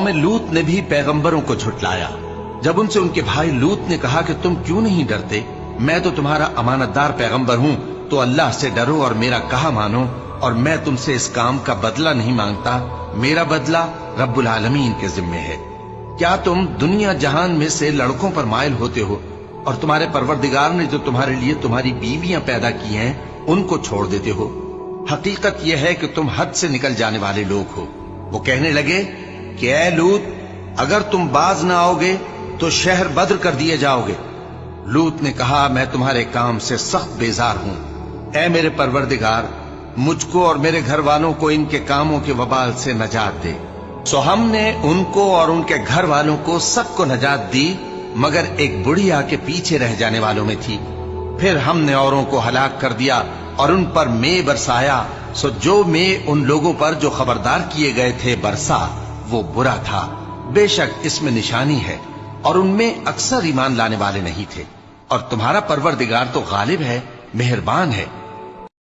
में लूत ने भी पैगंबरों को झुटलाया। जब उनसे उनके भाई लूत ने कहा कि तुम क्यों नहीं डरते, मैं तो तुम्हारा अमानतदार पैगंबर हूं, तो अल्लाह से डरो और मेरा कहा मानो, और मैं तुमसे इस काम का बदला नहीं मांगता, मेरा बदला रब्बुल आलमीन के जिम्मे है। क्या तुम दुनिया जहान में से लड़कों पर माइल होते हो और तुम्हारे परवरदिगार ने जो तुम्हारे लिए तुम्हारी बीवियां पैदा की हैं उनको छोड़ देते हो? हकीकत यह है कि तुम हद से निकल जाने वाले लोग हो। वो कहने लगे कि ऐ लूत, अगर तुम बाज ना आओगे तो शहर बद्र कर दिए जाओगे। लूत ने कहा, मैं तुम्हारे काम से सख्त बेजार हूं। ऐ मेरे परवरदिगार, मुझको और मेरे घर वालों को इनके कामों के वबाल से नजात दे। सो हमने उनको और उनके घर वालों को सबको नजात दी, मगर एक बुढ़िया के पीछे रह जाने वालों में थी। फिर हमने औरों को हलाक कर दिया और उन पर मे बरसाया। सो जो मे उन लोगों पर जो खबरदार किए गए थे बरसा, वो बुरा था। बेशक इसमें निशानी है और उनमें अक्सर ईमान लाने वाले नहीं थे। और तुम्हारा परवरदिगार तो गालिब है, मेहरबान है,